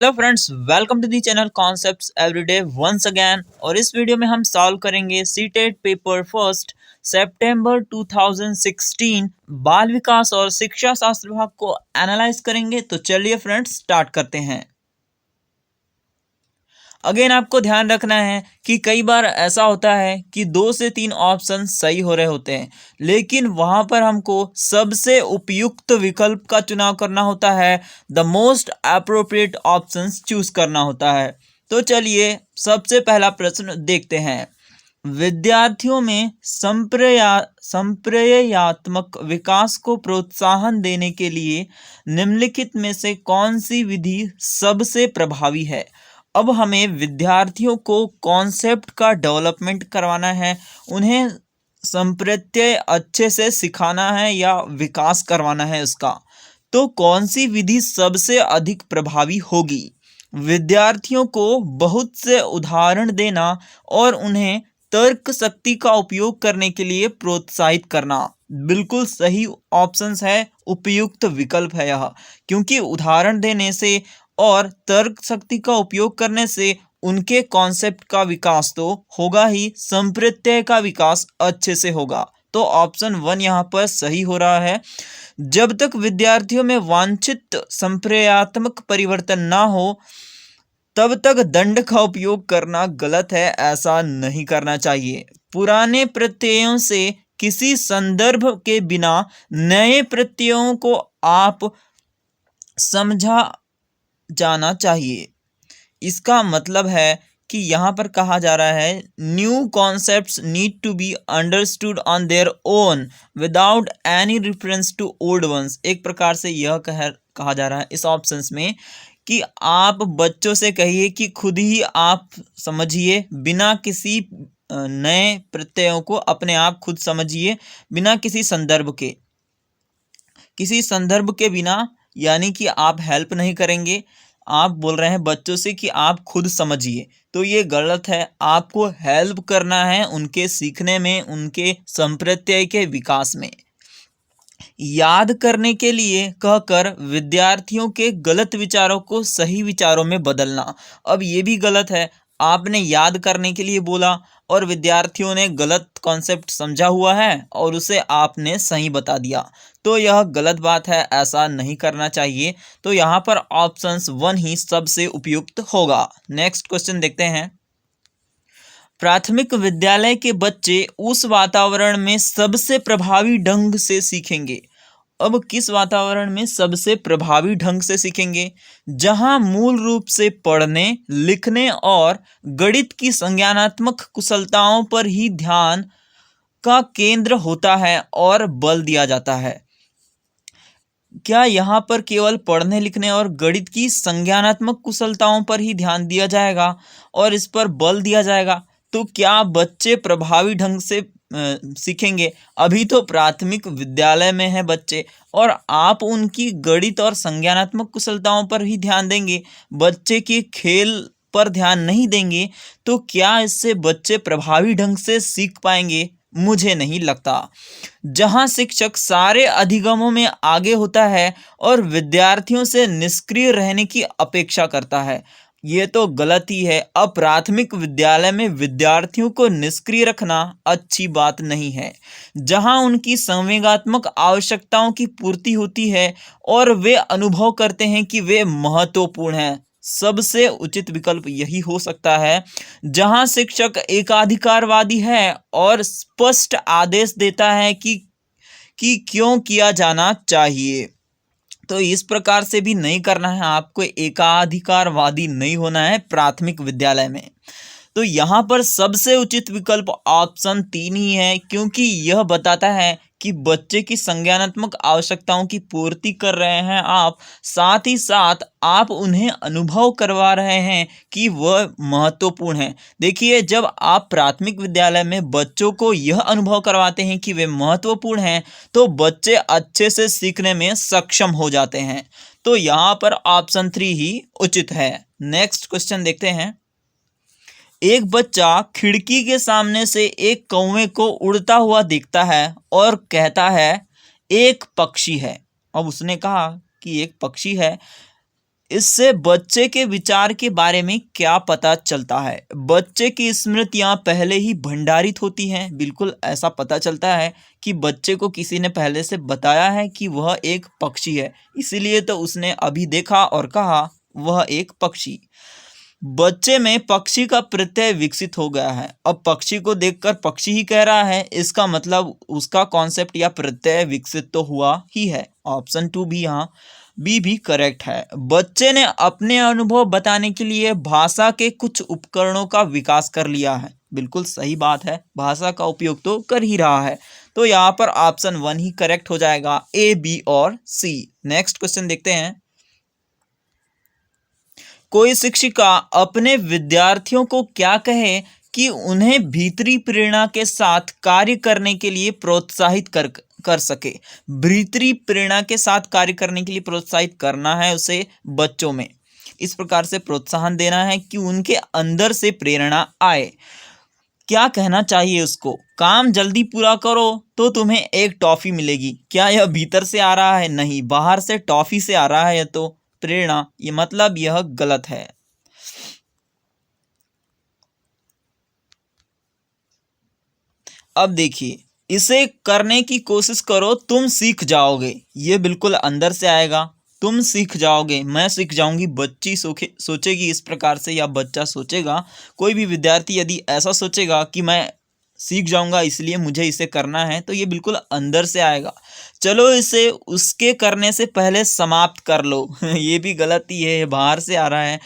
Hello friends, welcome to the channel concepts everyday once again. और इस video में हम सॉल्व करेंगे सीटेट पेपर फर्स्ट सितंबर 2016 बाल विकास और शिक्षा शास्त्र विभाग को एनालाइज करेंगे। तो चलिए फ्रेंड्स स्टार्ट करते हैं। अगेन आपको ध्यान रखना है कि कई बार ऐसा होता है कि 2 से 3 ऑप्शन सही हो रहे होते हैं, लेकिन वहां पर हमको सबसे उपयुक्त विकल्प का चुनाव करना होता है। The most appropriate option choose करना होता है। तो चलिए सबसे पहला प्रश्न देखते हैं। विद्यार्थियों में संप्रेरणात्मक विकास को प्रोत्साहन देने के लिए निम्नलिखित में से कौन सी विधि सबसे प्रभावी है। अब हमें विद्यार्थियों को कॉन्सेप्ट का डेवलपमेंट करवाना है, उन्हें संप्रत्यय अच्छे से सिखाना है या विकास करवाना है उसका। तो कौन सी विधि सबसे अधिक प्रभावी होगी? विद्यार्थियों को बहुत से उदाहरण देना और उन्हें तर्क शक्ति का उपयोग करने के लिए प्रोत्साहित करना बिल्कुल सही ऑप्शंस है, उपयुक्त विकल्प है यह। क्योंकि उदाहरण देने से और तर्क शक्ति का उपयोग करने से उनके कॉन्सेप्ट का विकास तो होगा ही, संप्रत्यय का विकास अच्छे से होगा। तो ऑप्शन 1 यहाँ पर सही हो रहा है। जब तक विद्यार्थियों में वांछित संप्रेरणात्मक परिवर्तन ना हो तब तक दंड का उपयोग करना गलत है, ऐसा नहीं करना चाहिए। पुराने प्रत्ययों से किसी संदर्भ के बिना नए प्रत्ययों को आप समझा जाना चाहिए। इसका मतलब है कि यहाँ पर कहा जा रहा है new concepts need to be understood on their own without any reference to old ones. एक प्रकार से यह कहा जा रहा है इस ऑप्शंस में कि आप बच्चों से कहिए कि खुद ही आप समझिए, बिना किसी नए प्रत्ययों को अपने आप खुद समझिए, बिना किसी संदर्भ के बिना, यानी कि आप हेल्प नहीं करेंगे। आप बोल रहे हैं बच्चों से कि आप खुद समझिए, तो ये गलत है। आपको हेल्प करना है उनके सीखने में, उनके संप्रत्यय के विकास में। याद करने के लिए कहकर विद्यार्थियों के गलत विचारों को सही विचारों में बदलना, अब ये भी गलत है। आपने याद करने के लिए बोला और विद्यार्थियों ने गलत कॉन्सेप्ट समझा हुआ है और उसे आपने सही बता दिया, तो यह गलत बात है, ऐसा नहीं करना चाहिए। तो यहाँ पर ऑप्शन 1 ही सबसे उपयुक्त होगा। नेक्स्ट क्वेश्चन देखते हैं। प्राथमिक विद्यालय के बच्चे उस वातावरण में सबसे प्रभावी ढंग से सीखेंगे। अब किस वातावरण में सबसे प्रभावी ढंग से सीखेंगे? जहां मूल रूप से पढ़ने, लिखने और गणित की संज्ञानात्मक कुशलताओं पर ही ध्यान का केंद्र होता है और बल दिया जाता है। क्या यहाँ पर केवल पढ़ने, लिखने और गणित की संज्ञानात्मक कुशलताओं पर ही ध्यान दिया जाएगा और इस पर बल दिया जाएगा? तो क्या बच्चे प्रभावी ढंग से सीखेंगे? अभी तो प्राथमिक विद्यालय में है बच्चे और आप उनकी गणित और संज्ञानात्मक कुशलताओं पर ही ध्यान देंगे, बच्चे की खेल पर ध्यान नहीं देंगे, तो क्या इससे बच्चे प्रभावी ढंग से सीख पाएंगे? मुझे नहीं लगता। जहां शिक्षक सारे अधिगमों में आगे होता है और विद्यार्थियों से निष्क्रिय रहने की अपेक्षा करता है, ये तो गलत ही है। अब प्राथमिक विद्यालय में विद्यार्थियों को निष्क्रिय रखना अच्छी बात नहीं है। जहां उनकी संवेगात्मक आवश्यकताओं की पूर्ति होती है और वे अनुभव करते हैं कि वे महत्वपूर्ण हैं, सबसे उचित विकल्प यही हो सकता है। जहां शिक्षक एकाधिकारवादी है और स्पष्ट आदेश देता है कि क्यों किया जाना चाहिए। तो इस प्रकार से भी नहीं करना है, आपको एकाधिकारवादी नहीं होना है प्राथमिक विद्यालय में। तो यहाँ पर सबसे उचित विकल्प ऑप्शन 3 ही है, क्योंकि यह बताता है कि बच्चे की संज्ञानात्मक आवश्यकताओं की पूर्ति कर रहे हैं आप, साथ ही साथ आप उन्हें अनुभव करवा रहे हैं कि वह महत्वपूर्ण है। देखिए, जब आप प्राथमिक विद्यालय में बच्चों को यह अनुभव करवाते हैं कि वे महत्वपूर्ण हैं, तो बच्चे अच्छे से सीखने में सक्षम हो जाते हैं। तो यहाँ पर ऑप्शन 3 ही उचित है। नेक्स्ट क्वेश्चन देखते हैं। एक बच्चा खिड़की के सामने से एक कौवे को उड़ता हुआ देखता है और कहता है एक पक्षी है। अब उसने कहा कि एक पक्षी है, इससे बच्चे के विचार के बारे में क्या पता चलता है? बच्चे की स्मृतियां पहले ही भंडारित होती हैं। बिल्कुल ऐसा पता चलता है कि बच्चे को किसी ने पहले से बताया है कि वह एक पक्षी है, इसीलिए तो उसने अभी देखा और कहा वह एक पक्षी। बच्चे में पक्षी का प्रत्यय विकसित हो गया है। अब पक्षी को देखकर पक्षी ही कह रहा है, इसका मतलब उसका कॉन्सेप्ट या प्रत्यय विकसित तो हुआ ही है। ऑप्शन 2 भी यहाँ बी भी करेक्ट है। बच्चे ने अपने अनुभव बताने के लिए भाषा के कुछ उपकरणों का विकास कर लिया है। बिल्कुल सही बात है, भाषा का उपयोग तो कर ही रहा है। तो यहाँ पर ऑप्शन 1 ही करेक्ट हो जाएगा, ए, बी और सी। नेक्स्ट क्वेश्चन देखते हैं। कोई शिक्षिका अपने विद्यार्थियों को क्या कहे कि उन्हें भीतरी प्रेरणा के साथ कार्य करने के लिए प्रोत्साहित कर सके। भीतरी प्रेरणा के साथ कार्य करने के लिए प्रोत्साहित करना है उसे बच्चों में, इस प्रकार से प्रोत्साहन देना है कि उनके अंदर से प्रेरणा आए। क्या कहना चाहिए उसको? काम जल्दी पूरा करो तो तुम्हें एक टॉफी मिलेगी। क्या यह भीतर से आ रहा है? नहीं, बाहर से टॉफी से आ रहा है तो प्रेरणा, ये मतलब यह गलत है। अब देखिए, इसे करने की कोशिश करो, तुम सीख जाओगे। ये बिल्कुल अंदर से आएगा, तुम सीख जाओगे, मैं सीख जाऊंगी। बच्ची सोचेगी इस प्रकार से, या बच्चा सोचेगा, कोई भी विद्यार्थी यदि ऐसा सोचेगा कि मैं सीख जाऊंगा इसलिए मुझे इसे करना है, तो ये बिल्कुल अंदर से आएगा। चलो इसे उसके करने से पहले समाप्त कर लो। ये भी गलती है, बाहर से आ रहा है।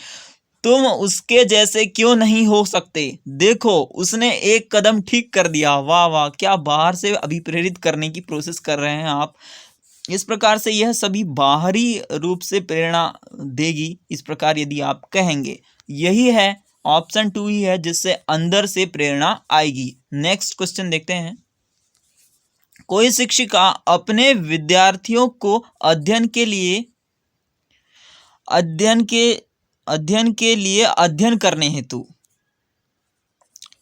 तुम उसके जैसे क्यों नहीं हो सकते? देखो उसने एक कदम ठीक कर दिया, वाह वाह, क्या बाहर से अभिप्रेरित करने की प्रोसेस कर रहे हैं आप। इस प्रकार से यह सभी बाहरी रूप से प्रेरणा देगी, इस प्रकार यदि आप कहेंगे। यही है, ऑप्शन 2 ही है जिससे अंदर से प्रेरणा आएगी। नेक्स्ट क्वेश्चन देखते हैं। कोई शिक्षिका अपने विद्यार्थियों को अध्ययन करने हेतु,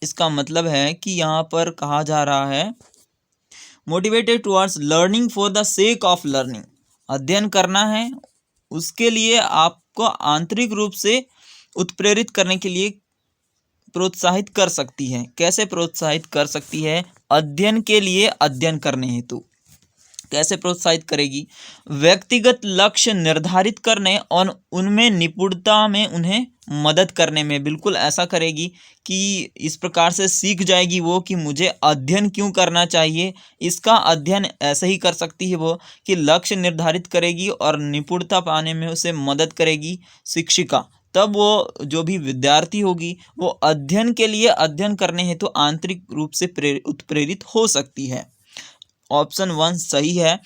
इसका मतलब है कि यहाँ पर कहा जा रहा है motivated towards learning for the sake of learning. अध्ययन करना है, उसके लिए आपको आंतरिक रूप से उत्प्रेरित करने के लिए प्रोत्साहित कर सकती है। कैसे प्रोत्साहित कर सकती है? अध्ययन के लिए, अध्ययन करने हेतु कैसे प्रोत्साहित करेगी? व्यक्तिगत लक्ष्य निर्धारित करने और उनमें निपुणता में उन्हें मदद करने में। बिल्कुल ऐसा करेगी कि इस प्रकार से सीख जाएगी वो कि मुझे अध्ययन क्यों करना चाहिए। इसका अध्ययन ऐसे ही कर सकती है वो कि लक्ष्य निर्धारित करेगी और निपुणता पाने में उसे मदद करेगी शिक्षिका। तब वो जो भी विद्यार्थी होगी वो अध्ययन के लिए, अध्ययन करने हेतु तो आंतरिक रूप से उत्प्रेरित हो सकती है। ऑप्शन 1 सही है।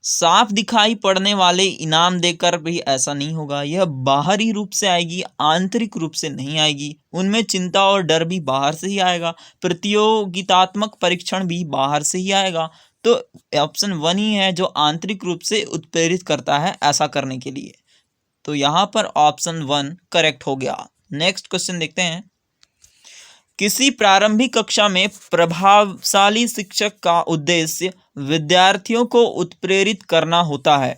साफ दिखाई पड़ने वाले इनाम देकर भी ऐसा नहीं होगा, यह बाहरी रूप से आएगी, आंतरिक रूप से नहीं आएगी। उनमें चिंता और डर भी बाहर से ही आएगा, प्रतियोगितात्मक परीक्षण भी बाहर से ही आएगा। तो ऑप्शन 1 ही है जो आंतरिक रूप से उत्प्रेरित करता है ऐसा करने के लिए। तो यहाँ पर ऑप्शन 1 करेक्ट हो गया। नेक्स्ट क्वेश्चन देखते हैं। किसी प्रारंभिक कक्षा में प्रभावशाली शिक्षक का उद्देश्य विद्यार्थियों को उत्प्रेरित करना होता है।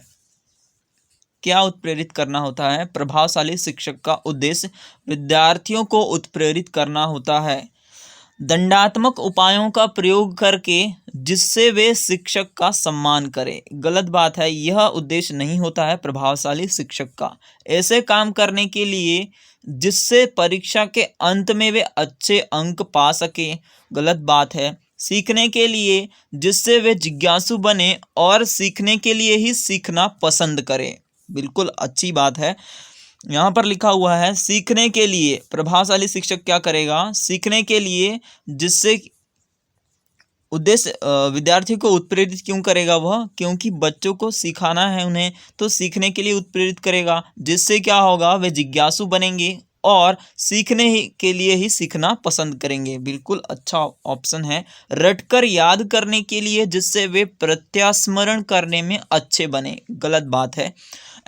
क्या उत्प्रेरित करना होता है? प्रभावशाली शिक्षक का उद्देश्य विद्यार्थियों को उत्प्रेरित करना होता है दंडात्मक उपायों का प्रयोग करके, जिससे वे शिक्षक का सम्मान करें। गलत बात है, यह उद्देश्य नहीं होता है प्रभावशाली शिक्षक का। ऐसे काम करने के लिए जिससे परीक्षा के अंत में वे अच्छे अंक पा सके। गलत बात है। सीखने के लिए जिससे वे जिज्ञासु बने और सीखने के लिए ही सीखना पसंद करें। बिल्कुल अच्छी बात है। यहाँ पर लिखा हुआ है सीखने के लिए प्रभावशाली शिक्षक क्या करेगा? सीखने के लिए जिससे उद्देश्य विद्यार्थी को उत्प्रेरित क्यों करेगा वह? क्योंकि बच्चों को सिखाना है उन्हें, तो सीखने के लिए उत्प्रेरित करेगा, जिससे क्या होगा? वे जिज्ञासु बनेंगे और सीखने के लिए ही सीखना पसंद करेंगे। बिल्कुल अच्छा ऑप्शन है। रटकर याद करने के लिए जिससे वे प्रत्यास्मरण करने में अच्छे बने। गलत बात है।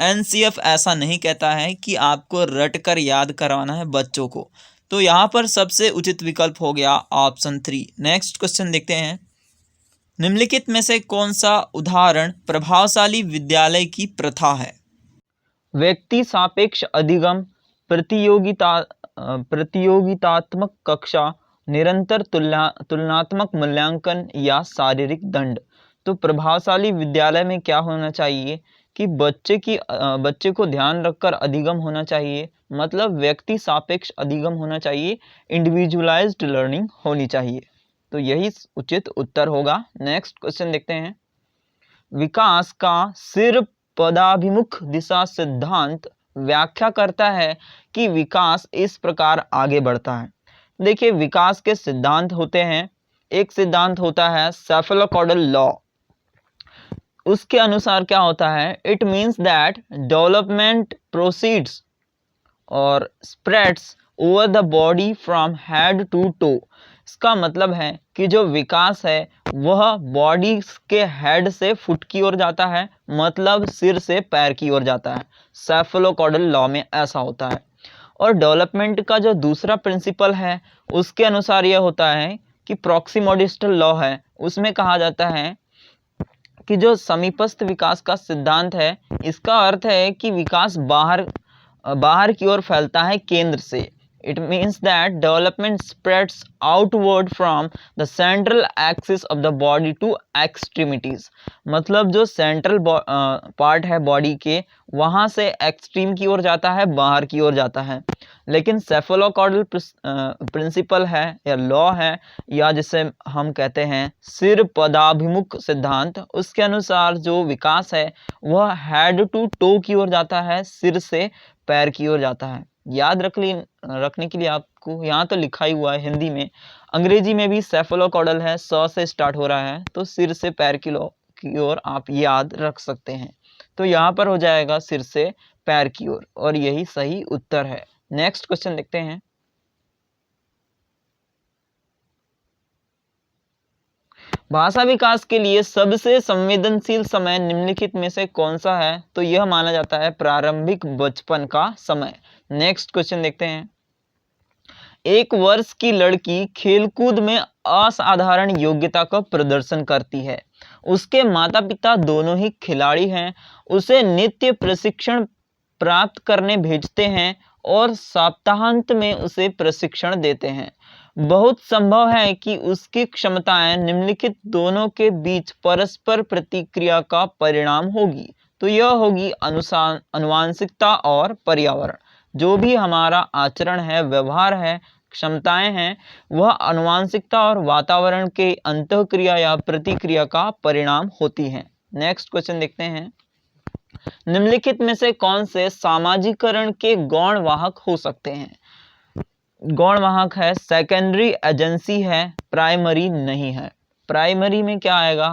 एनसीएफ ऐसा नहीं कहता है कि आपको रटकर याद करवाना है बच्चों को। तो यहाँ पर सबसे उचित विकल्प हो गया ऑप्शन 3। नेक्स्ट क्वेश्चन देखते हैं। निम्नलिखित में से कौन सा उदाहरण प्रभावशाली विद्यालय की प्रथा है? व्यक्ति सापेक्ष अधिगम, प्रतियोगितात्मक कक्षा, निरंतर तुलनात्मक मूल्यांकन या शारीरिक दंड। तो प्रभावशाली विद्यालय में क्या होना चाहिए कि बच्चे को ध्यान रखकर अधिगम होना चाहिए, मतलब व्यक्ति सापेक्ष अधिगम होना चाहिए, इंडिविजुअलाइज्ड लर्निंग होनी चाहिए। तो यही उचित उत्तर होगा। नेक्स्ट क्वेश्चन देखते हैं। विकास का सिर पदाभिमुख दिशा सिद्धांत व्याख्या करता है कि विकास इस प्रकार आगे बढ़ता है। देखिए, विकास के सिद्धांत होते हैं। एक सिद्धांत होता है सेफलोकॉर्डल लॉ। उसके अनुसार क्या होता है, it means that development proceeds और spreads over the body from head to toe. इसका मतलब है कि जो विकास है वह बॉडी के हेड से फुट की ओर जाता है, मतलब सिर से पैर की ओर जाता है। सेफलोकॉर्डल लॉ में ऐसा होता है। और डेवलपमेंट का जो दूसरा प्रिंसिपल है उसके अनुसार यह होता है कि प्रॉक्सिमोडिस्टल लॉ है, उसमें कहा जाता है कि जो समीपस्थ विकास का सिद्धांत है, इसका अर्थ है कि विकास बाहर की ओर फैलता है केंद्र से। It means that development spreads outward from the central axis of the body to extremities. मतलब जो सेंट्रल पार्ट है बॉडी के, वहां से एक्सट्रीम की ओर जाता है, बाहर की ओर जाता है। लेकिन सेफलोकॉर्डल प्रिंसिपल है या लॉ है, या जिसे हम कहते हैं सिर पदाभिमुख सिद्धांत, उसके अनुसार जो विकास है वह हेड टू टो की ओर जाता है, सिर से पैर की ओर जाता है। याद रखने के लिए आपको यहाँ तो लिखा ही हुआ है हिंदी में, अंग्रेजी में भी सेफलोकॉर्डल है, स से स्टार्ट हो रहा है, तो सिर से पैर की ओर आप याद रख सकते हैं। तो यहाँ पर हो जाएगा सिर से पैर की ओर, और यही सही उत्तर है। नेक्स्ट क्वेश्चन देखते हैं। भाषा विकास के लिए सबसे संवेदनशील समय निम्नलिखित में से कौन सा है? तो यह माना जाता है प्रारंभिक बचपन का समय। नेक्स्ट क्वेश्चन देखते हैं। 1 वर्ष की लड़की खेलकूद में असाधारण योग्यता का प्रदर्शन करती है। उसके माता पिता दोनों ही खिलाड़ी हैं। उसे नित्य प्रशिक्षण प्राप्त करने भेजते हैं और सप्ताहांत में उसे प्रशिक्षण देते हैं। बहुत संभव है कि उसकी क्षमताएं निम्नलिखित दोनों के बीच परस्पर प्रतिक्रिया का परिणाम होगी। तो यह होगी अनुवांशिकता और पर्यावरण। जो भी हमारा आचरण है, व्यवहार है, क्षमताएं हैं, वह अनुवांशिकता और वातावरण के अंतःक्रिया या प्रतिक्रिया का परिणाम होती हैं। नेक्स्ट क्वेश्चन देखते हैं। निम्नलिखित में से कौन से सामाजिकरण के गौण वाहक हो सकते हैं? गौण वाहक है सेकेंडरी एजेंसी है, प्राइमरी नहीं है। प्राइमरी में क्या आएगा,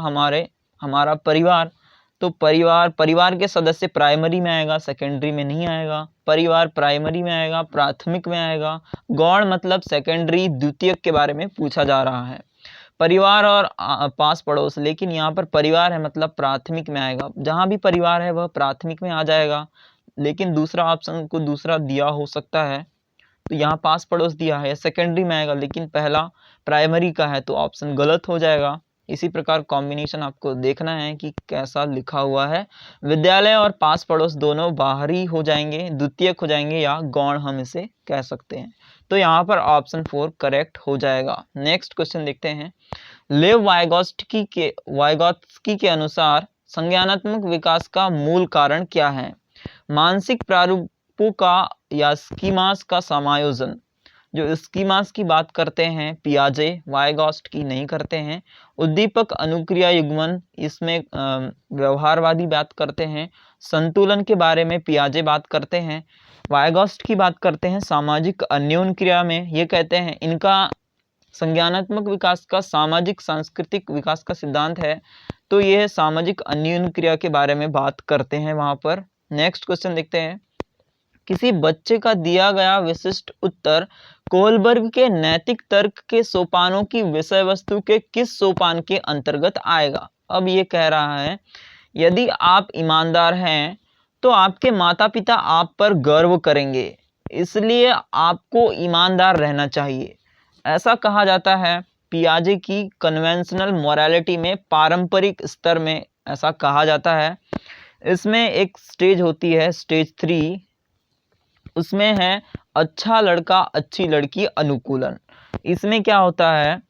हमारा परिवार। तो परिवार के सदस्य प्राइमरी में आएगा, सेकेंडरी में नहीं आएगा। परिवार प्राइमरी में आएगा, प्राथमिक में आएगा। गौण मतलब सेकेंडरी, द्वितीयक के बारे में पूछा जा रहा है। परिवार और पास पड़ोस, लेकिन यहाँ पर परिवार है मतलब प्राथमिक में आएगा। जहाँ भी परिवार है वह प्राथमिक में आ जाएगा, लेकिन दूसरा ऑप्शन को दूसरा दिया हो सकता है। तो यहाँ पास पड़ोस दिया है, सेकेंडरी में आएगा, लेकिन पहला प्राइमरी का है, तो ऑप्शन गलत हो जाएगा। इसी प्रकार कॉम्बिनेशन आपको देखना है कि कैसा लिखा हुआ है। विद्यालय और पास पड़ोस दोनों बाहरी हो जाएंगे, द्वितीयक हो जाएंगे, या गौण हम इसे कह सकते हैं। तो यहाँ पर ऑप्शन 4 करेक्ट हो जाएगा। नेक्स्ट क्वेश्चन देखते हैं। लेव वाइगोत्स्की के अनुसार संज्ञानात्मक विकास का मूल कारण क्या है? मानसिक प्रारूपों का या स्कीमास का समायोजन। जो स्कीमास की बात करते हैं पियाजे, वाइगोत्स्की नहीं करते हैं। उद्दीपक अनुक्रिया युग्मन, इसमें व्यवहारवादी बात करते हैं। संतुलन के बारे में पियाजे बात करते हैं। वाइगोत्स्की बात करते हैं सामाजिक अन्योन्य क्रिया में। ये कहते हैं इनका संज्ञानात्मक विकास का सामाजिक सांस्कृतिक विकास का सिद्धांत है, तो यह सामाजिक अन्योन्य क्रिया के बारे में बात करते हैं वहां पर। नेक्स्ट क्वेश्चन देखते हैं। किसी बच्चे का दिया गया विशिष्ट उत्तर कोहलबर्ग के नैतिक तर्क के सोपानों की विषय वस्तु के किस सोपान के अंतर्गत आएगा? अब ये कह रहा है यदि आप ईमानदार हैं तो आपके माता पिता आप पर गर्व करेंगे, इसलिए आपको ईमानदार रहना चाहिए। ऐसा कहा जाता है पियाजे की कन्वेंशनल मोरालिटी में, पारंपरिक स्तर में ऐसा कहा जाता है। इसमें एक स्टेज होती है स्टेज 3, उसमें है अच्छा लड़का अच्छी लड़की अनुकूलन। इसमें क्या होता है,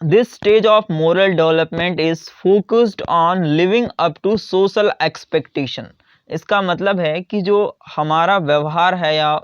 this stage of moral development is focused on living up to social expectation. इसका मतलब है कि जो हमारा व्यवहार है या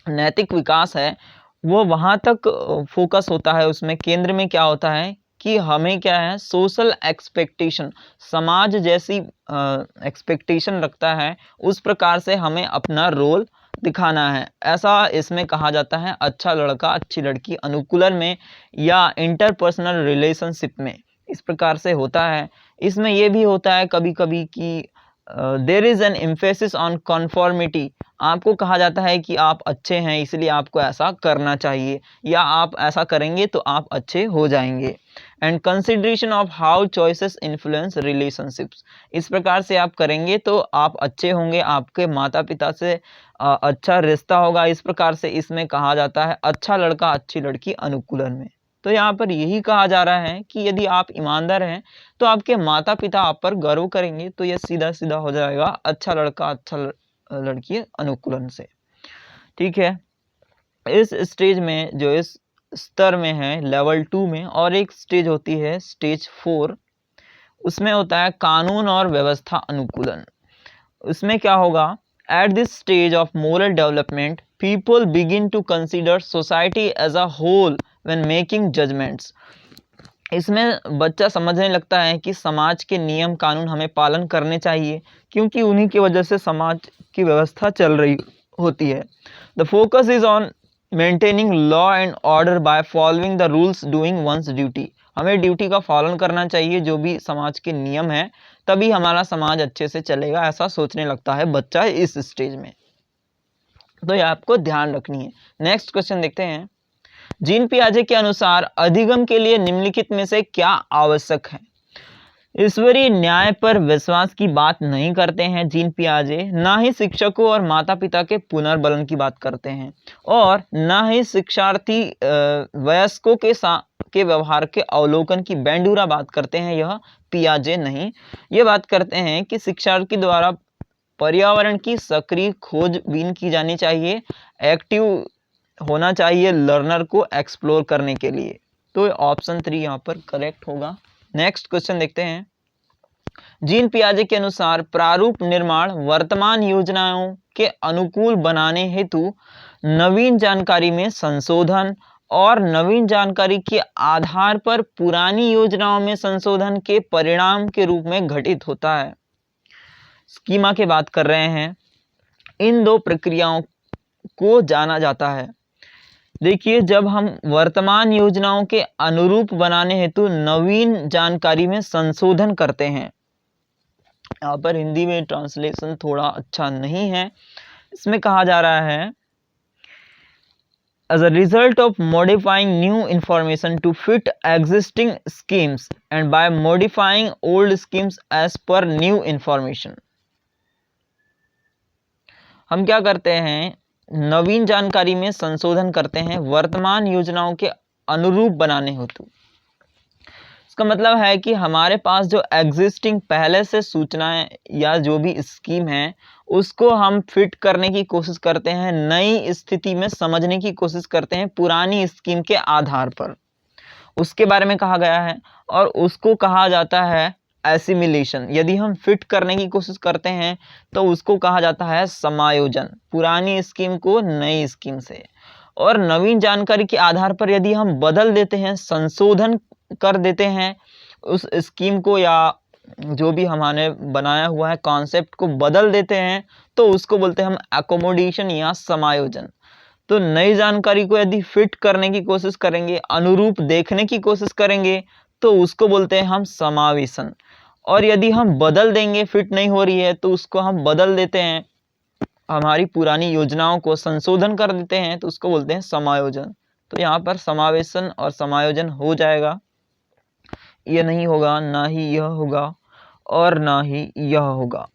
नैतिक विकास है वो वहाँ तक फोकस होता है। उसमें केंद्र में क्या होता है कि हमें क्या है, सोशल एक्सपेक्टेशन, समाज जैसी एक्सपेक्टेशन रखता है उस प्रकार से हमें अपना रोल दिखाना है, ऐसा इसमें कहा जाता है अच्छा लड़का अच्छी लड़की अनुकूलन में या इंटरपर्सनल रिलेशनशिप में। इस प्रकार से होता है। इसमें यह भी होता है कभी कभी कि there is an emphasis on conformity. आपको कहा जाता है कि आप अच्छे हैं इसलिए आपको ऐसा करना चाहिए, या आप ऐसा करेंगे तो आप अच्छे हो जाएंगे। And consideration of how choices influence relationships. इस प्रकार से आप करेंगे तो आप अच्छे होंगे, आपके माता पिता से अच्छा रिश्ता होगा। इस प्रकार से इसमें कहा जाता है अच्छा लड़का अच्छी लड़की अनुकूलन में। तो यहाँ पर यही कहा जा रहा है कि यदि आप ईमानदार हैं तो आपके माता पिता आप पर गर्व करेंगे। तो यह सीधा सीधा हो जाएगा अच्छा लड़का अच्छा लड़की अनुकूलन से। ठीक है, इस स्टेज में जो इस स्तर में है लेवल 2 में, और एक स्टेज होती है स्टेज 4, उसमें होता है कानून और व्यवस्था अनुकूलन। उसमें क्या होगा, at this stage of moral development people begin to consider society as a whole when making judgments. इसमें बच्चा समझने लगता है कि समाज के नियम कानून हमें पालन करने चाहिए, क्योंकि उन्हीं की वजह से समाज की व्यवस्था चल रही होती है। The focus is on maintaining law and order by following the rules, doing once duty. हमें ड्यूटी का पालन करना चाहिए, जो भी समाज के नियम हैं, तभी हमारा समाज अच्छे से चलेगा, ऐसा सोचने लगता है बच्चा इस स्टेज में। तो ये आपको ध्यान रखनी है। नेक्स्ट क्वेश्चन देखते हैं। जीन पियाजे के अनुसार अधिगम के लिए निम्नलिखित में से क्या आवश्यक है? ईश्वरीय न्याय पर विश्वास की बात नहीं करते हैं जीन पियाजे, ना ही शिक्षकों और माता पिता के पुनर्बलन की बात करते हैं, और ना ही शिक्षार्थी वयस्कों के व्यवहार के अवलोकन की बैंडूरा बात करते हैं। यह पियाजे नहीं, ये बात करते हैं कि शिक्षार्थी द्वारा पर्यावरण की सक्रिय खोजबीन की जानी चाहिए, एक्टिव होना चाहिए लर्नर को एक्सप्लोर करने के लिए। तो ऑप्शन 3 यहाँ पर करेक्ट होगा। नेक्स्ट क्वेश्चन देखते हैं। जीन पियाजे के अनुसार प्रारूप निर्माण वर्तमान योजनाओं के अनुकूल बनाने हेतु नवीन जानकारी में संशोधन और नवीन जानकारी के आधार पर पुरानी योजनाओं में संशोधन के परिणाम के रूप में घटित होता है। स्कीमा की बात कर रहे हैं। इन दो प्रक्रियाओं को जाना जाता है। देखिए, जब हम वर्तमान योजनाओं के अनुरूप बनाने हेतु नवीन जानकारी में संशोधन करते हैं, यहाँ पर हिंदी में ट्रांसलेशन थोड़ा अच्छा नहीं है। इसमें कहा जा रहा है as a result of modifying new information to fit existing schemes and by modifying old schemes as per new information। हम क्या करते हैं, नवीन जानकारी में संशोधन करते हैं वर्तमान योजनाओं के अनुरूप बनाने हेतु। इसका मतलब है कि हमारे पास जो एग्जिस्टिंग पहले से सूचनाएं या जो भी स्कीम है उसको हम फिट करने की कोशिश करते हैं, नई स्थिति में समझने की कोशिश करते हैं पुरानी स्कीम के आधार पर। उसके बारे में कहा गया है और उसको कहा जाता है एसिमिलेशन। यदि हम फिट करने की कोशिश करते हैं तो उसको कहा जाता है समायोजन, पुरानी स्कीम को नई स्कीम से। और नवीन जानकारी के आधार पर यदि हम बदल देते हैं, संशोधन कर देते हैं उस स्कीम को या जो भी हमारे बनाया हुआ है कॉन्सेप्ट को बदल देते हैं, तो उसको बोलते हैं हम एकोमोडेशन या समायोजन। तो नई जानकारी को यदि फिट करने की कोशिश करेंगे, अनुरूप देखने की कोशिश करेंगे, तो उसको बोलते हैं हम समावेशन। और यदि हम बदल देंगे, फिट नहीं हो रही है तो उसको हम बदल देते हैं, हमारी पुरानी योजनाओं को संशोधन कर देते हैं, तो उसको बोलते हैं समायोजन। तो यहाँ पर समावेशन और समायोजन हो जाएगा। यह नहीं होगा, ना ही यह होगा और ना ही यह होगा।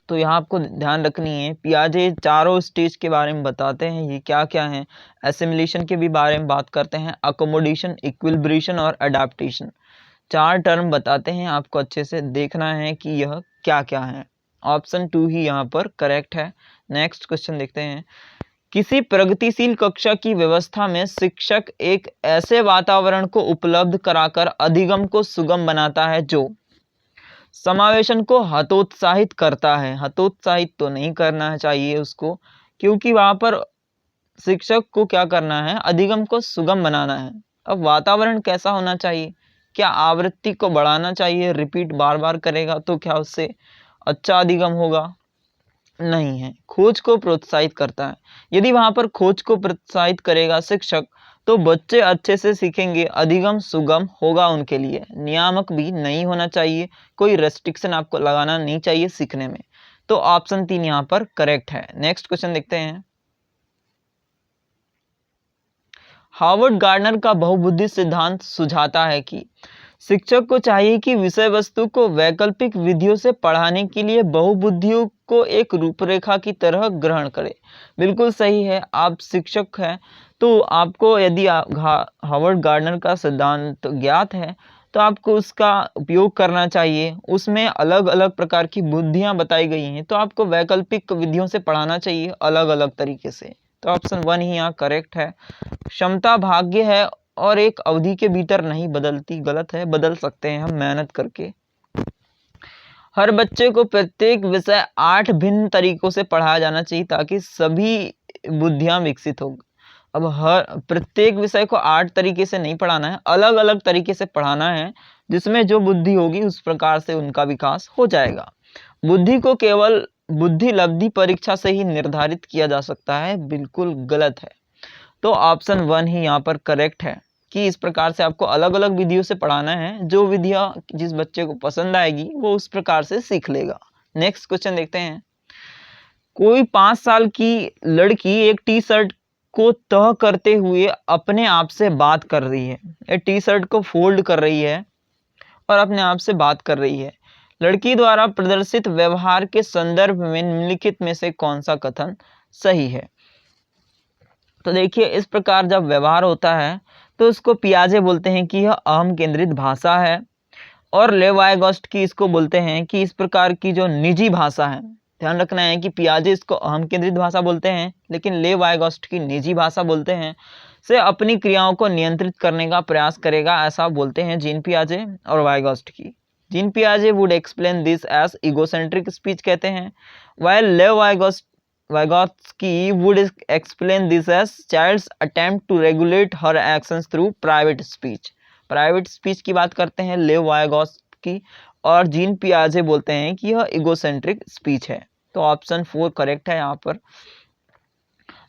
तो यहाँ आपको ध्यान रखनी है। पियाजे चारों स्टेज के बारे में बताते हैं, ये क्या क्या हैं। एसिमिलेशन के भी बारे में बात करते हैं, अकोमोडेशन, इक्विलिब्रेशन और अडेप्टेशन। 4 टर्म बताते हैं, आपको अच्छे से देखना है कि यह क्या क्या है। ऑप्शन 2 ही यहाँ पर करेक्ट है। नेक्स्ट क्वेश्चन देखते हैं। किसी प्रगतिशील कक्षा की व्यवस्था में शिक्षक एक ऐसे वातावरण को उपलब्ध कराकर अधिगम को सुगम बनाता है जो समावेशन को हतोत्साहित करता है। हतोत्साहित तो नहीं करना चाहिए उसको, क्योंकि वहां पर शिक्षक को क्या करना है, अधिगम को सुगम बनाना है। अब वातावरण कैसा होना चाहिए? क्या आवृत्ति को बढ़ाना चाहिए, रिपीट बार बार करेगा तो क्या उससे अच्छा अधिगम होगा? नहीं है। खोज को प्रोत्साहित करता है। यदि वहां पर खोज को प्रोत्साहित करेगा शिक्षक तो बच्चे अच्छे से सीखेंगे, अधिगम सुगम होगा उनके लिए। नियामक भी नहीं होना चाहिए, कोई रेस्ट्रिक्शन आपको लगाना नहीं चाहिए सीखने में। तो ऑप्शन 3 यहाँ पर करेक्ट है। नेक्स्ट क्वेश्चन देखते हैं। हार्वर्ड गार्डनर का बहुबुद्धि सिद्धांत सुझाता है कि शिक्षक को चाहिए कि विषय वस्तु को वैकल्पिक विधियों से पढ़ाने के लिए बहुबुद्धियों को एक रूपरेखा की तरह ग्रहण करे। बिल्कुल सही है। आप शिक्षक हैं तो आपको यदि हार्वर्ड गार्डनर का सिद्धांत ज्ञात है तो आपको उसका उपयोग करना चाहिए। उसमें अलग अलग प्रकार की बुद्धियां बताई गई हैं, तो आपको वैकल्पिक विधियों से पढ़ाना चाहिए अलग अलग तरीके से। तो ऑप्शन 1 ही यहाँ करेक्ट है। क्षमता भाग्य है और एक अवधि के भीतर नहीं बदलती, गलत है। बदल सकते हैं हम मेहनत करके। हर बच्चे को प्रत्येक विषय 8 भिन्न तरीकों से पढ़ाया जाना चाहिए ताकि सभी बुद्धियां विकसित हो। अब हर प्रत्येक विषय को 8 तरीके से नहीं पढ़ाना है, अलग अलग तरीके से पढ़ाना है, जिसमें जो बुद्धि होगी उस प्रकार से उनका विकास हो जाएगा। बुद्धि को केवल बुद्धि लब्धि परीक्षा से ही निर्धारित किया जा सकता है, बिल्कुल गलत है। तो ऑप्शन 1 ही यहाँ पर करेक्ट है कि इस प्रकार से आपको अलग अलग विधियों से पढ़ाना है। जो विधियां जिस बच्चे को पसंद आएगी वो उस प्रकार से सीख लेगा। नेक्स्ट क्वेश्चन देखते हैं। कोई 5 साल की लड़की एक टी शर्ट को तह करते हुए अपने आप से बात कर रही है। ये टी शर्ट को फोल्ड कर रही है और अपने आप से बात कर रही है। लड़की द्वारा प्रदर्शित व्यवहार के संदर्भ में निम्नलिखित में से कौन सा कथन सही है? तो देखिए, इस प्रकार जब व्यवहार होता है तो उसको पियाजे बोलते हैं कि यह अहम केंद्रित भाषा है, और लेवाइगोस्की इसको बोलते हैं कि इस प्रकार की जो निजी भाषा है। ध्यान रखना है कि पियाजे इसको अहम केंद्रित भाषा बोलते हैं, लेकिन लेवाइगोस्की निजी भाषा बोलते हैं। से अपनी क्रियाओं को नियंत्रित करने का प्रयास करेगा, ऐसा बोलते हैं जीन पियाजे और वाइगोस्की। जीन पियाजे would explain this as egocentric speech कहते हैं, while Vygotsky would explain this as child's attempt to regulate her actions through private speech. Private speech की बात करते हैं लेव वाइगोत्स्की, और जीन पियाजे बोलते हैं कि यह इगोसेंट्रिक स्पीच है। तो ऑप्शन 4 करेक्ट है। यहाँ पर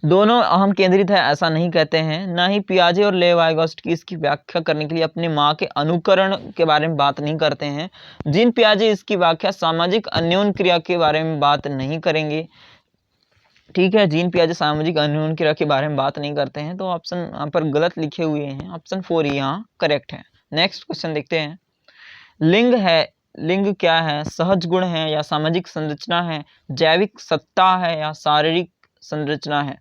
दोनों अहम केंद्रित है ऐसा नहीं कहते हैं, ना ही पियाजे और लेव वाइगोत्स्की इसकी व्याख्या करने के लिए अपनी माँ के अनुकरण के बारे में बात नहीं करते हैं। जीन पियाजे इसकी व्याख्या सामाजिक अन्योन्य क्रिया के बारे में बात नहीं करेंगे। ठीक है, जीन पियाजे सामाजिक अन्योन्य क्रिया के बारे में बात नहीं करते हैं। तो ऑप्शन यहाँ पर गलत लिखे हुए हैं, ऑप्शन 4 ही यहाँ करेक्ट है। नेक्स्ट क्वेश्चन देखते हैं। लिंग है, लिंग क्या है? सहज गुण है या सामाजिक संरचना है? जैविक सत्ता है या शारीरिक संरचना है?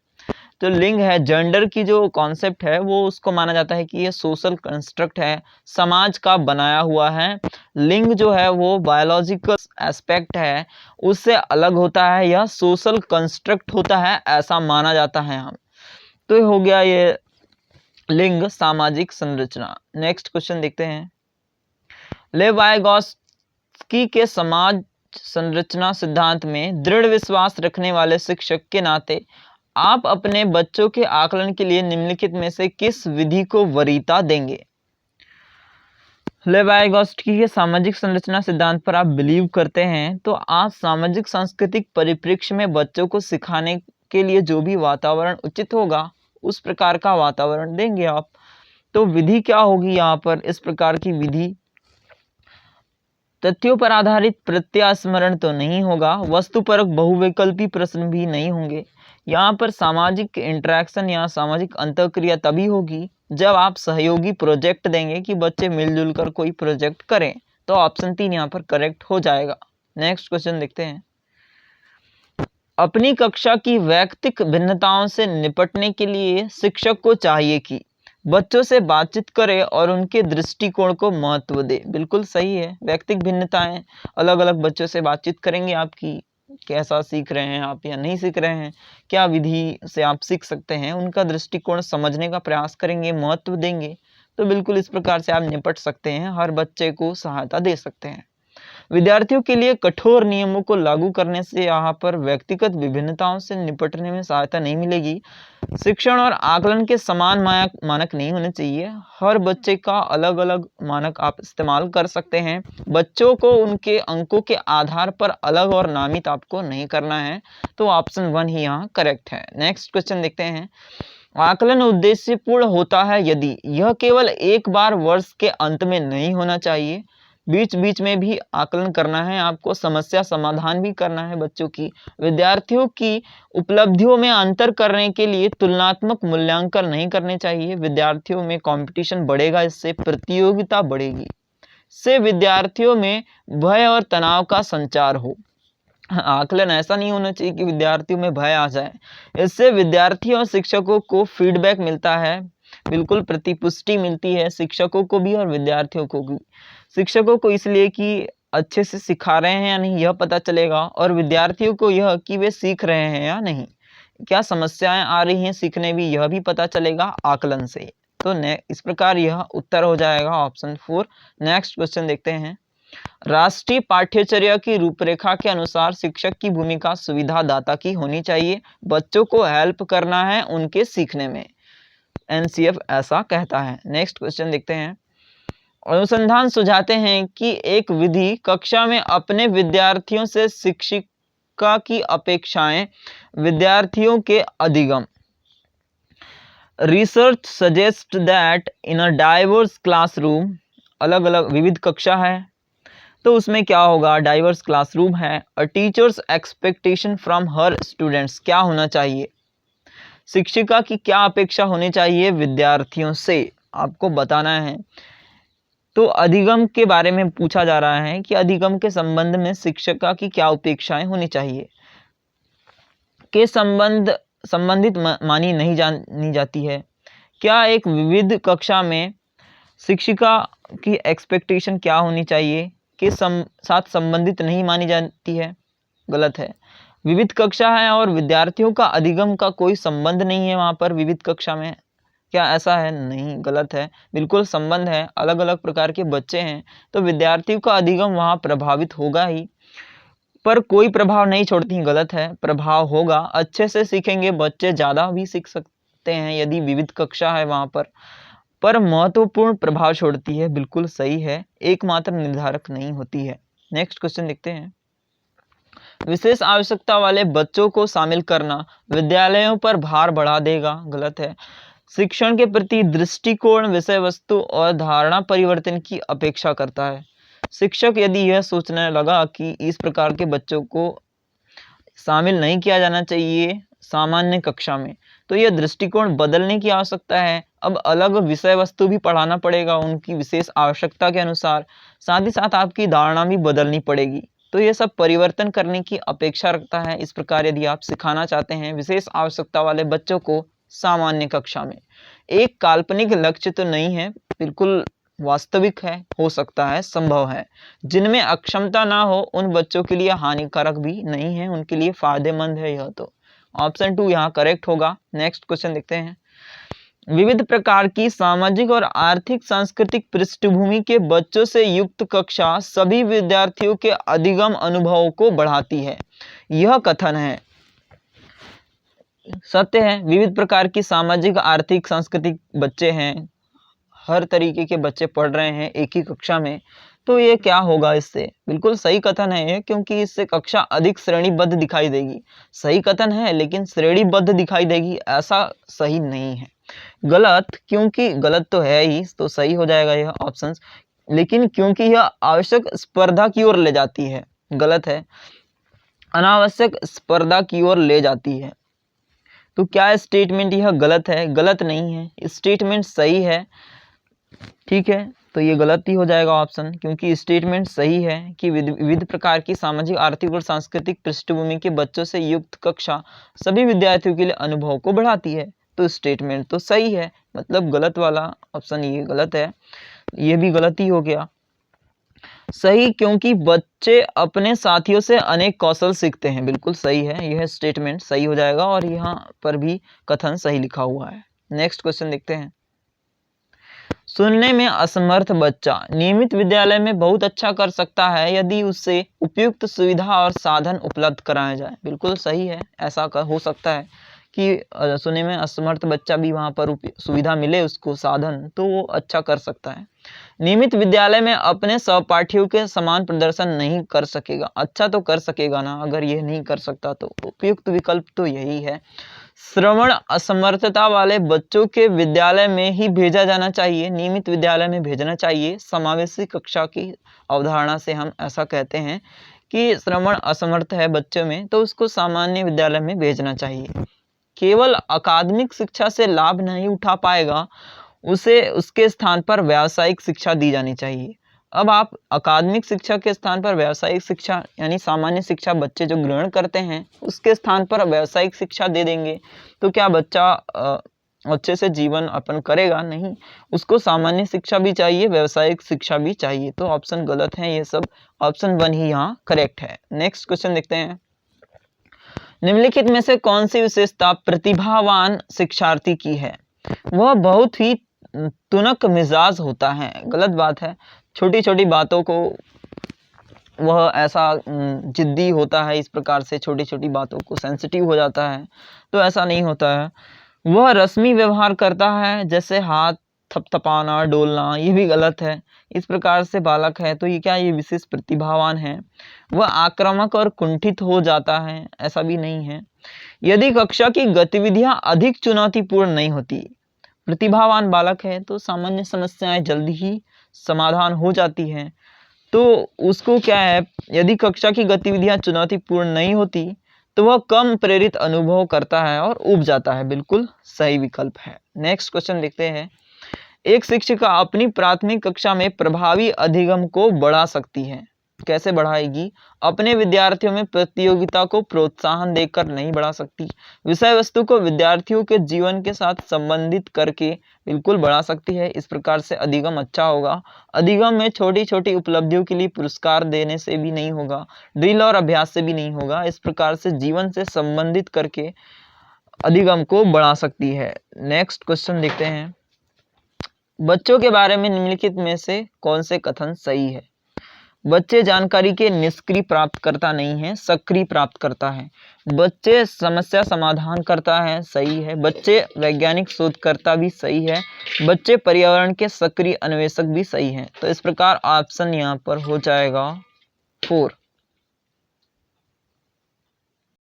तो लिंग है, जेंडर की जो कॉन्सेप्ट है वो उसको माना जाता है कि ये सोशल कंस्ट्रक्ट है, समाज का बनाया हुआ है। लिंग जो है वो बायोलॉजिकल एस्पेक्ट है, उससे अलग होता है, यह सोशल कंस्ट्रक्ट होता है, ऐसा माना जाता है हम। तो हो गया ये लिंग, सामाजिक संरचना। नेक्स्ट क्वेश्चन देखते हैं। लेवाइगोत्स्की के समाज संरचना सिद्धांत में दृढ़ विश्वास रखने वाले शिक्षक के नाते आप अपने बच्चों के आकलन के लिए निम्नलिखित में से किस विधि को वरीयता देंगे? लेवाइगोत्स्की के सामाजिक संरचना सिद्धांत पर आप बिलीव करते हैं तो आप सामाजिक सांस्कृतिक परिप्रेक्ष्य में बच्चों को सिखाने के लिए जो भी वातावरण उचित होगा उस प्रकार का वातावरण देंगे आप। तो विधि क्या होगी यहाँ पर? इस प्रकार की विधि तथ्यों पर आधारित प्रत्यास्मरण तो नहीं होगा, वस्तुपरक बहुविकल्पी प्रश्न भी नहीं होंगे। यहाँ पर सामाजिक इंटरेक्शन या सामाजिक अंतःक्रिया तभी होगी जब आप सहयोगी प्रोजेक्ट देंगे कि बच्चे मिलजुल कर कोई प्रोजेक्ट करें। तो ऑप्शन 3 यहाँ पर करेक्ट हो जाएगा। नेक्स्ट क्वेश्चन देखते हैं। अपनी कक्षा की वैयक्तिक भिन्नताओं से निपटने के लिए शिक्षक को चाहिए कि बच्चों से बातचीत करे और उनके दृष्टिकोण को महत्व दे। बिल्कुल सही है। व्यक्तिगत भिन्नताएं, अलग अलग बच्चों से बातचीत करेंगे आपकी, कैसा सीख रहे हैं आप या नहीं सीख रहे हैं, क्या विधि से आप सीख सकते हैं, उनका दृष्टिकोण समझने का प्रयास करेंगे, महत्व देंगे, तो बिल्कुल इस प्रकार से आप निपट सकते हैं, हर बच्चे को सहायता दे सकते हैं। विद्यार्थियों के लिए कठोर नियमों को लागू करने से यहाँ पर व्यक्तिगत विभिन्नताओं से निपटने में सहायता नहीं मिलेगी। शिक्षण और आकलन के समान मानक नहीं होने चाहिए। हर बच्चे का अलग अलग मानक आप इस्तेमाल कर सकते हैं। बच्चों को उनके अंकों के आधार पर अलग और नामित आपको नहीं करना है। तो ऑप्शन 1 ही यहाँ करेक्ट है। नेक्स्ट क्वेश्चन देखते हैं। आकलन उद्देश्यपूर्ण होता है यदि यह केवल एक बार वर्ष के अंत में नहीं होना चाहिए, बीच बीच में भी आकलन करना है, आपको समस्या समाधान भी करना है बच्चों की। विद्यार्थियों की उपलब्धियों में अंतर करने के लिए तुलनात्मक मूल्यांकन नहीं करने चाहिए। विद्यार्थियों में कंपटीशन बढ़ेगा, इससे प्रतियोगिता बढ़ेगी, इससे विद्यार्थियों में भय और तनाव का संचार हो। आकलन ऐसा नहीं होना चाहिए कि विद्यार्थियों में भय आ जाए। इससे विद्यार्थियों और शिक्षकों को फीडबैक मिलता है, बिल्कुल प्रतिपुष्टि मिलती है, शिक्षकों को भी और विद्यार्थियों को भी। शिक्षकों को इसलिए कि अच्छे से सिखा रहे हैं या नहीं यह पता चलेगा, और विद्यार्थियों को यह कि वे सीख रहे हैं या नहीं, क्या समस्याएं आ रही हैं सीखने भी, यह भी पता चलेगा आकलन से। तो इस प्रकार यह उत्तर हो जाएगा ऑप्शन 4। नेक्स्ट क्वेश्चन देखते हैं। राष्ट्रीय पाठ्यचर्या की रूपरेखा के अनुसार शिक्षक की भूमिका सुविधादाता की होनी चाहिए, बच्चों को हेल्प करना है उनके सीखने में, एनसीएफ ऐसा कहता है। नेक्स्ट क्वेश्चन देखते हैं। अनुसंधान सुझाते हैं कि एक विधि कक्षा में अपने विद्यार्थियों से शिक्षिका की अपेक्षाएं विद्यार्थियों के अधिगम। Research suggest that in a diverse classroom, अलग अलग विविध कक्षा है तो उसमें क्या होगा, डाइवर्स क्लासरूम है। अ टीचर्स एक्सपेक्टेशन फ्रॉम हर स्टूडेंट्स, क्या होना चाहिए, शिक्षिका की क्या अपेक्षा होनी चाहिए विद्यार्थियों से, आपको बताना है। तो अधिगम के बारे में पूछा जा रहा है कि अधिगम के संबंध में शिक्षिका की क्या अपेक्षाएं होनी चाहिए, के संबंधित मानी नहीं जानी जाती है। क्या एक विविध कक्षा में शिक्षिका की एक्सपेक्टेशन क्या होनी चाहिए के साथ संबंधित नहीं मानी जाती है, गलत है। विविध कक्षा है और विद्यार्थियों का अधिगम का कोई संबंध नहीं है वहाँ पर विविध कक्षा में, क्या ऐसा है, नहीं, गलत है। बिल्कुल संबंध है, अलग अलग प्रकार के बच्चे हैं तो विद्यार्थियों का अधिगम वहाँ प्रभावित होगा ही, पर कोई प्रभाव नहीं छोड़ती, गलत है। प्रभाव होगा, अच्छे से सीखेंगे बच्चे, ज़्यादा भी सीख सकते हैं यदि विविध कक्षा है वहाँ पर महत्वपूर्ण प्रभाव छोड़ती है, बिल्कुल सही है, एकमात्र निर्धारक नहीं होती है। नेक्स्ट क्वेश्चन देखते हैं। विशेष आवश्यकता वाले बच्चों को शामिल करना विद्यालयों पर भार बढ़ा देगा, गलत है। शिक्षण के प्रति दृष्टिकोण विषय वस्तु और धारणा परिवर्तन की अपेक्षा करता है। शिक्षक यदि यह सोचने लगा कि इस प्रकार के बच्चों को शामिल नहीं किया जाना चाहिए सामान्य कक्षा में, तो यह दृष्टिकोण बदलने की आवश्यकता है। अब अलग विषय वस्तु भी पढ़ाना पड़ेगा उनकी विशेष आवश्यकता के अनुसार, साथ ही साथ आपकी धारणा भी बदलनी पड़ेगी, तो ये सब परिवर्तन करने की अपेक्षा रखता है। इस प्रकार यदि आप सिखाना चाहते हैं विशेष आवश्यकता वाले बच्चों को सामान्य कक्षा में, एक काल्पनिक लक्ष्य तो नहीं है, बिल्कुल वास्तविक है, हो सकता है, संभव है। जिनमें अक्षमता ना हो उन बच्चों के लिए हानिकारक भी नहीं है, उनके लिए फायदेमंद है यह, तो ऑप्शन 2 यहाँ करेक्ट होगा। नेक्स्ट क्वेश्चन देखते हैं। विविध प्रकार की सामाजिक और आर्थिक सांस्कृतिक पृष्ठभूमि के बच्चों से युक्त कक्षा सभी विद्यार्थियों के अधिगम अनुभवों को बढ़ाती है, यह कथन है, सत्य है। विविध प्रकार की सामाजिक आर्थिक सांस्कृतिक बच्चे हैं, हर तरीके के बच्चे पढ़ रहे हैं एक ही कक्षा में, तो ये क्या होगा, इससे बिल्कुल सही कथन है ये, क्योंकि इससे कक्षा अधिक श्रेणीबद्ध दिखाई देगी। सही कथन है लेकिन श्रेणीबद्ध दिखाई देगी ऐसा सही नहीं है, गलत, क्योंकि गलत तो है ही, तो सही हो जाएगा यह ऑप्शन, लेकिन क्योंकि यह आवश्यक स्पर्धा की ओर ले जाती है, गलत है, अनावश्यक स्पर्धा की ओर ले जाती है। तो क्या स्टेटमेंट यह गलत है, गलत नहीं है, स्टेटमेंट सही है, ठीक है, तो ये गलत ही हो जाएगा ऑप्शन, क्योंकि स्टेटमेंट सही है कि विविध प्रकार की सामाजिक आर्थिक और सांस्कृतिक पृष्ठभूमि के बच्चों से युक्त कक्षा सभी विद्यार्थियों के लिए अनुभव को बढ़ाती है। तो स्टेटमेंट तो सही है, मतलब गलत वाला ऑप्शन ये गलत है, ये भी गलत ही हो गया। सही, क्योंकि बच्चे अपने साथियों से अनेक कौशल सीखते हैं, बिल्कुल सही है, यह स्टेटमेंट सही हो जाएगा और यहाँ पर भी कथन सही लिखा हुआ है। नेक्स्ट क्वेश्चन देखते हैं। सुनने में असमर्थ बच्चा नियमित विद्यालय में बहुत अच्छा कर सकता है यदि उससे उपयुक्त सुविधा और साधन उपलब्ध कराए जाए। बिल्कुल सही है, ऐसा हो सकता है कि सुनने में असमर्थ बच्चा भी वहाँ पर सुविधा मिले उसको, साधन, तो वो अच्छा कर सकता है। नियमित विद्यालय में अपने सहपाठियों के समान प्रदर्शन नहीं कर सकेगा, अच्छा तो कर सकेगा ना, अगर ये नहीं कर सकता तो उपयुक्त विकल्प तो यही है। श्रवण असमर्थता वाले बच्चों के विद्यालय में ही भेजा जाना चाहिए, नियमित विद्यालय में भेजना चाहिए। समावेशी कक्षा की अवधारणा से हम ऐसा कहते हैं कि श्रवण असमर्थ है बच्चों में तो उसको सामान्य विद्यालय में भेजना चाहिए। केवल अकादमिक शिक्षा से लाभ नहीं उठा पाएगा, उसे उसके स्थान पर व्यावसायिक शिक्षा दी जानी चाहिए। अब आप अकादमिक शिक्षा के स्थान पर व्यावसायिक शिक्षा यानी सामान्य शिक्षा बच्चे जो ग्रहण करते हैं उसके स्थान पर व्यावसायिक शिक्षा दे देंगे तो क्या बच्चा अच्छे से जीवन अपन करेगा? नहीं, उसको सामान्य शिक्षा भी चाहिए, व्यावसायिक शिक्षा भी चाहिए। तो ऑप्शन गलत है ये सब, ऑप्शन 1 ही यहाँ करेक्ट है। नेक्स्ट क्वेश्चन देखते हैं। निम्नलिखित में से कौन सी विशेषता प्रतिभावान शिक्षार्थी की है? वह बहुत ही तुनक मिजाज होता है। गलत बात है, छोटी छोटी बातों को वह ऐसा जिद्दी होता है, इस प्रकार से छोटी छोटी बातों को सेंसिटिव हो जाता है, तो ऐसा नहीं होता है। वह रस्मी व्यवहार करता है, जैसे हाथ थपथपाना, डोलना, ये भी गलत है। इस प्रकार से बालक है तो ये क्या, ये विशेष प्रतिभावान है। वह आक्रामक और कुंठित हो जाता है, ऐसा भी नहीं है। यदि कक्षा की गतिविधियां अधिक चुनौतीपूर्ण नहीं होती, प्रतिभावान बालक है तो सामान्य समस्याएं जल्दी ही समाधान हो जाती हैं, तो उसको क्या है, यदि कक्षा की गतिविधियां चुनौतीपूर्ण नहीं होती तो वह कम प्रेरित अनुभव करता है और ऊब जाता है। बिल्कुल सही विकल्प है। नेक्स्ट क्वेश्चन देखते हैं। एक शिक्षिका अपनी प्राथमिक कक्षा में प्रभावी अधिगम को बढ़ा सकती है। कैसे बढ़ाएगी? अपने विद्यार्थियों में प्रतियोगिता को प्रोत्साहन देकर नहीं बढ़ा सकती, विषय वस्तु को विद्यार्थियों के जीवन के साथ संबंधित करके बिल्कुल बढ़ा सकती है। इस प्रकार से अधिगम अच्छा होगा। अधिगम में छोटी छोटी उपलब्धियों के लिए पुरस्कार देने से भी नहीं होगा, ड्रिल और अभ्यास से भी नहीं होगा। इस प्रकार से जीवन से संबंधित करके अधिगम को बढ़ा सकती है। नेक्स्ट क्वेश्चन देखते हैं। बच्चों के बारे में निम्नलिखित में से कौन से कथन सही है? बच्चे जानकारी के निष्क्रिय प्राप्तकर्ता नहीं है, सक्रिय प्राप्तकर्ता है। बच्चे समस्या समाधान करता है, सही है। बच्चे वैज्ञानिक शोधकर्ता भी सही है। बच्चे पर्यावरण के सक्रिय अन्वेषक भी सही है। तो इस प्रकार ऑप्शन यहाँ पर हो जाएगा 4।